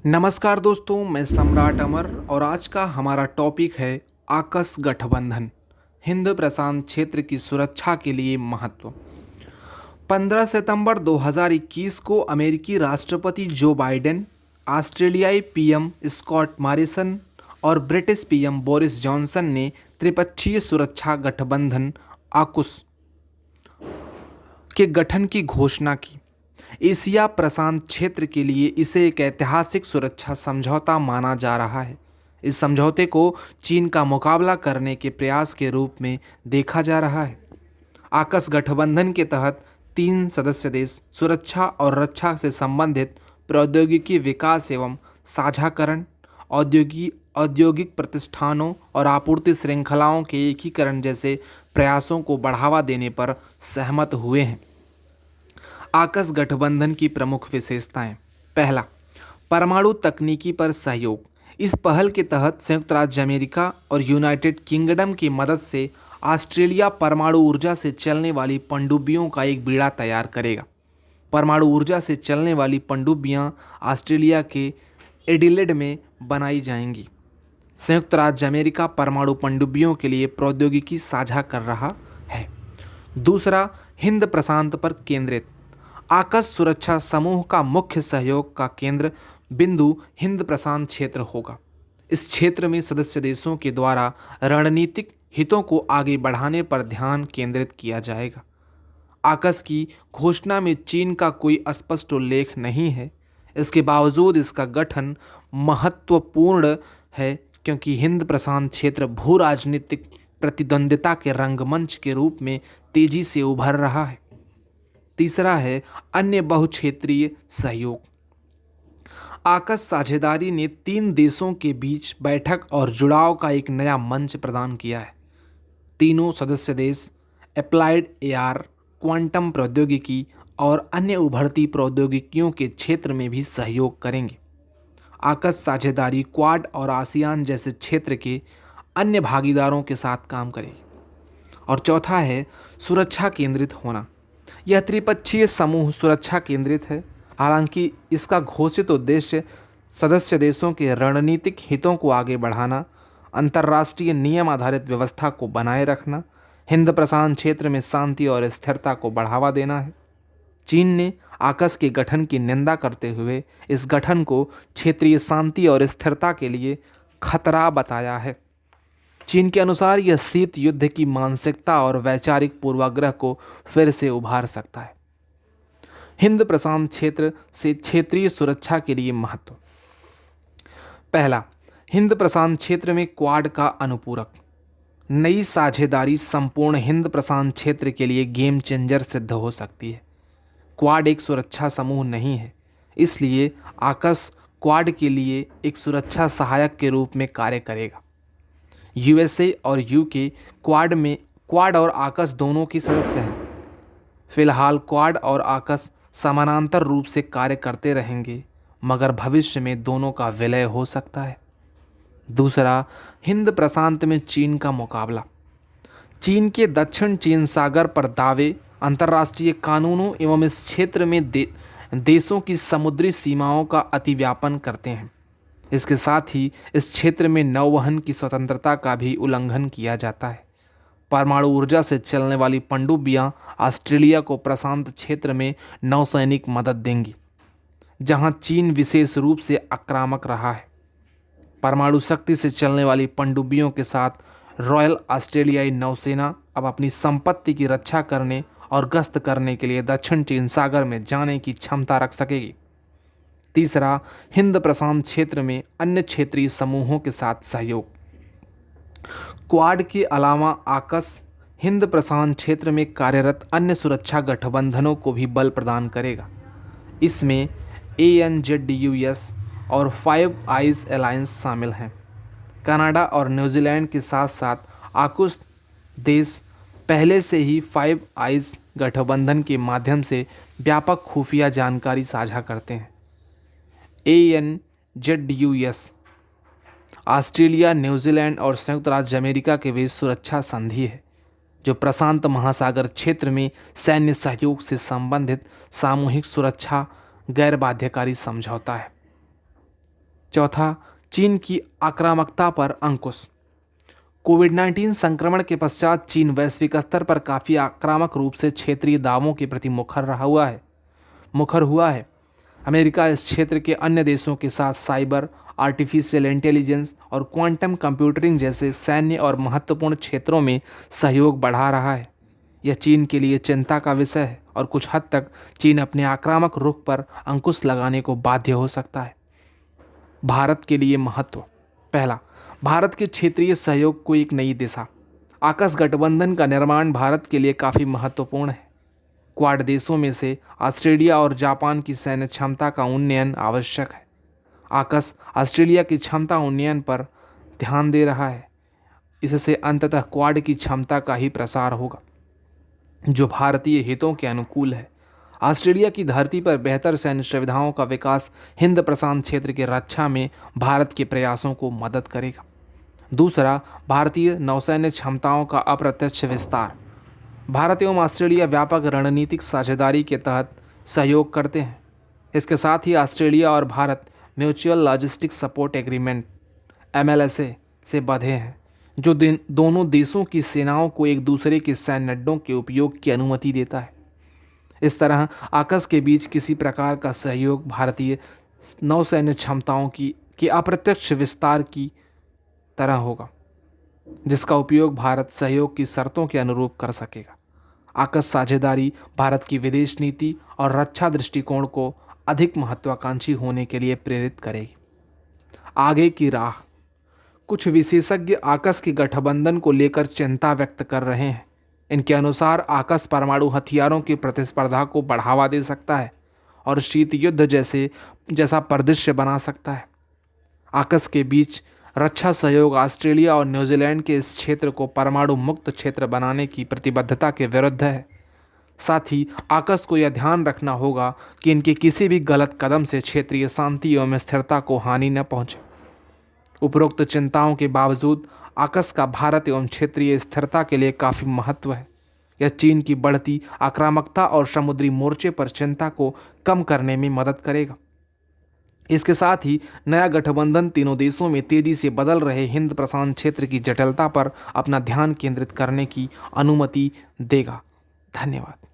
नमस्कार दोस्तों, मैं सम्राट अमर और आज का हमारा टॉपिक है आकस गठबंधन। हिंद प्रशांत क्षेत्र की सुरक्षा के लिए महत्व। 15 सितंबर 2021 को अमेरिकी राष्ट्रपति जो बाइडेन, ऑस्ट्रेलियाई पीएम स्कॉट मॉरिसन और ब्रिटिश पीएम बोरिस जॉनसन ने त्रिपक्षीय सुरक्षा गठबंधन आकुस के गठन की घोषणा की। एशिया प्रशांत क्षेत्र के लिए इसे एक ऐतिहासिक सुरक्षा समझौता माना जा रहा है। इस समझौते को चीन का मुकाबला करने के प्रयास के रूप में देखा जा रहा है। आकस गठबंधन के तहत 3 सदस्य देश सुरक्षा और रक्षा से संबंधित प्रौद्योगिकी विकास एवं साझाकरण, औद्योगिक प्रतिष्ठानों और आपूर्ति श्रृंखलाओं के एकीकरण जैसे प्रयासों को बढ़ावा देने पर सहमत हुए हैं। आकस गठबंधन की प्रमुख विशेषताएं। पहला, परमाणु तकनीकी पर सहयोग। इस पहल के तहत संयुक्त राज्य अमेरिका और यूनाइटेड किंगडम की मदद से ऑस्ट्रेलिया परमाणु ऊर्जा से चलने वाली पनडुब्बियों का एक बेड़ा तैयार करेगा। परमाणु ऊर्जा से चलने वाली पनडुब्बियां ऑस्ट्रेलिया के एडिलेड में बनाई जाएंगी। संयुक्त राज्य अमेरिका परमाणु पनडुब्बियों के लिए प्रौद्योगिकी साझा कर रहा है। दूसरा, हिंद प्रशांत पर केंद्रित। आकस सुरक्षा समूह का मुख्य सहयोग का केंद्र बिंदु हिंद प्रशांत क्षेत्र होगा। इस क्षेत्र में सदस्य देशों के द्वारा रणनीतिक हितों को आगे बढ़ाने पर ध्यान केंद्रित किया जाएगा। आकस की घोषणा में चीन का कोई स्पष्ट उल्लेख नहीं है। इसके बावजूद इसका गठन महत्वपूर्ण है क्योंकि हिंद प्रशांत क्षेत्र भू राजनीतिक प्रतिद्वंद्विता के रंगमंच के रूप में तेजी से उभर रहा है। तीसरा है अन्य बहुक्षेत्रीय सहयोग। आकस साझेदारी ने 3 देशों के बीच बैठक और जुड़ाव का एक नया मंच प्रदान किया है। तीनों सदस्य देश अप्लाइड एआर, क्वांटम प्रौद्योगिकी और अन्य उभरती प्रौद्योगिकियों के क्षेत्र में भी सहयोग करेंगे। आकस साझेदारी क्वाड और आसियान जैसे क्षेत्र के अन्य भागीदारों के साथ काम करेगी। और चौथा है सुरक्षा केंद्रित होना। यह त्रिपक्षीय समूह सुरक्षा केंद्रित है। हालांकि इसका घोषित उद्देश्य सदस्य देशों के रणनीतिक हितों को आगे बढ़ाना, अंतर्राष्ट्रीय नियम आधारित व्यवस्था को बनाए रखना, हिंद प्रशांत क्षेत्र में शांति और स्थिरता को बढ़ावा देना है। चीन ने आकस के गठन की निंदा करते हुए इस गठन को क्षेत्रीय शांति और स्थिरता के लिए खतरा बताया है। चीन के अनुसार यह शीत युद्ध की मानसिकता और वैचारिक पूर्वाग्रह को फिर से उभार सकता है। हिंद प्रशांत क्षेत्र से क्षेत्रीय सुरक्षा के लिए महत्व। पहला, हिंद प्रशांत क्षेत्र में क्वाड का अनुपूरक। नई साझेदारी संपूर्ण हिंद प्रशांत क्षेत्र के लिए गेम चेंजर सिद्ध हो सकती है। क्वाड एक सुरक्षा समूह नहीं है, इसलिए आकस क्वाड के लिए एक सुरक्षा सहायक के रूप में कार्य करेगा। यूएसए और यूके क्वाड और आकस दोनों की सदस्य हैं। फिलहाल क्वाड और आकस समानांतर रूप से कार्य करते रहेंगे, मगर भविष्य में दोनों का विलय हो सकता है। दूसरा, हिंद प्रशांत में चीन का मुकाबला। चीन के दक्षिण चीन सागर पर दावे अंतर्राष्ट्रीय कानूनों एवं इस क्षेत्र में देशों की समुद्री सीमाओं का अतिव्यापन करते हैं। इसके साथ ही इस क्षेत्र में नौवहन की स्वतंत्रता का भी उल्लंघन किया जाता है। परमाणु ऊर्जा से चलने वाली पनडुब्बियां ऑस्ट्रेलिया को प्रशांत क्षेत्र में नौसैनिक मदद देंगी, जहां चीन विशेष रूप से आक्रामक रहा है। परमाणु शक्ति से चलने वाली पनडुब्बियों के साथ रॉयल ऑस्ट्रेलियाई नौसेना अब अपनी संपत्ति की रक्षा करने और गश्त करने के लिए दक्षिण चीन सागर में जाने की क्षमता रख सकेगी। तीसरा, हिंद प्रशांत क्षेत्र में अन्य क्षेत्रीय समूहों के साथ सहयोग। क्वाड के अलावा आकस हिंद प्रशांत क्षेत्र में कार्यरत अन्य सुरक्षा गठबंधनों को भी बल प्रदान करेगा। इसमें ANZUS और फाइव आइज अलायंस शामिल हैं। कनाडा और न्यूजीलैंड के साथ साथ आकुस देश पहले से ही फाइव आइज गठबंधन के माध्यम से व्यापक खुफिया जानकारी साझा करते हैं। ANZUS ऑस्ट्रेलिया, न्यूजीलैंड और संयुक्त राज्य अमेरिका के बीच सुरक्षा संधि है, जो प्रशांत महासागर क्षेत्र में सैन्य सहयोग से संबंधित सामूहिक सुरक्षा गैर बाध्यकारी समझौता है। चौथा, चीन की आक्रामकता पर अंकुश। कोविड-19 संक्रमण के पश्चात चीन वैश्विक स्तर पर काफ़ी आक्रामक रूप से क्षेत्रीय दावों के प्रति मुखर हुआ है। अमेरिका इस क्षेत्र के अन्य देशों के साथ साइबर, आर्टिफिशियल इंटेलिजेंस और क्वांटम कंप्यूटिंग जैसे सैन्य और महत्वपूर्ण क्षेत्रों में सहयोग बढ़ा रहा है। यह चीन के लिए चिंता का विषय है और कुछ हद तक चीन अपने आक्रामक रुख पर अंकुश लगाने को बाध्य हो सकता है। भारत के लिए महत्व। पहला, भारत के क्षेत्रीय सहयोग को एक नई दिशा। आकस गठबंधन का निर्माण भारत के लिए काफ़ी महत्वपूर्ण है। क्वाड देशों में से ऑस्ट्रेलिया और जापान की सैन्य क्षमता का उन्नयन आवश्यक है। आकस ऑस्ट्रेलिया की क्षमता उन्नयन पर ध्यान दे रहा है। इससे अंततः क्वाड की क्षमता का ही प्रसार होगा, जो भारतीय हितों के अनुकूल है। ऑस्ट्रेलिया की धरती पर बेहतर सैन्य सुविधाओं का विकास हिंद प्रशांत क्षेत्र की रक्षा में भारत के प्रयासों को मदद करेगा। दूसरा, भारतीय नौसैन्य क्षमताओं का अप्रत्यक्ष विस्तार। भारत एवं ऑस्ट्रेलिया व्यापक रणनीतिक साझेदारी के तहत सहयोग करते हैं। इसके साथ ही ऑस्ट्रेलिया और Bharat mutual logistic support agreement MLSA से बंधे हैं, जो दोनों देशों की सेनाओं को एक दूसरे के सैन्य अड्डों के उपयोग की अनुमति देता है। इस तरह आकस के बीच किसी प्रकार का सहयोग भारतीय नौसैन्य क्षमताओं के अप्रत्यक्ष विस्तार की तरह होगा, जिसका उपयोग भारत सहयोग की शर्तों के अनुरूप कर सकेगा। आकस साझेदारी भारत की विदेश नीति और रक्षा दृष्टिकोण को अधिक महत्वाकांक्षी होने के लिए प्रेरित करेगी। आगे की राह। कुछ विशेषज्ञ आकस के गठबंधन को लेकर चिंता व्यक्त कर रहे हैं। इनके अनुसार आकस परमाणु हथियारों की प्रतिस्पर्धा को बढ़ावा दे सकता है और शीत युद्ध जैसा परिदृश्य बना सकता है। आकस के बीच रक्षा सहयोग ऑस्ट्रेलिया और न्यूजीलैंड के इस क्षेत्र को परमाणु मुक्त क्षेत्र बनाने की प्रतिबद्धता के विरुद्ध है। साथ ही आकस को यह ध्यान रखना होगा कि इनके किसी भी गलत कदम से क्षेत्रीय शांति एवं स्थिरता को हानि न पहुंचे। उपरोक्त चिंताओं के बावजूद आकस का भारत एवं क्षेत्रीय स्थिरता के लिए काफ़ी महत्व है। यह चीन की बढ़ती आक्रामकता और समुद्री मोर्चे पर चिंता को कम करने में मदद करेगा। इसके साथ ही नया गठबंधन तीनों देशों में तेजी से बदल रहे हिंद प्रशांत क्षेत्र की जटिलता पर अपना ध्यान केंद्रित करने की अनुमति देगा। धन्यवाद।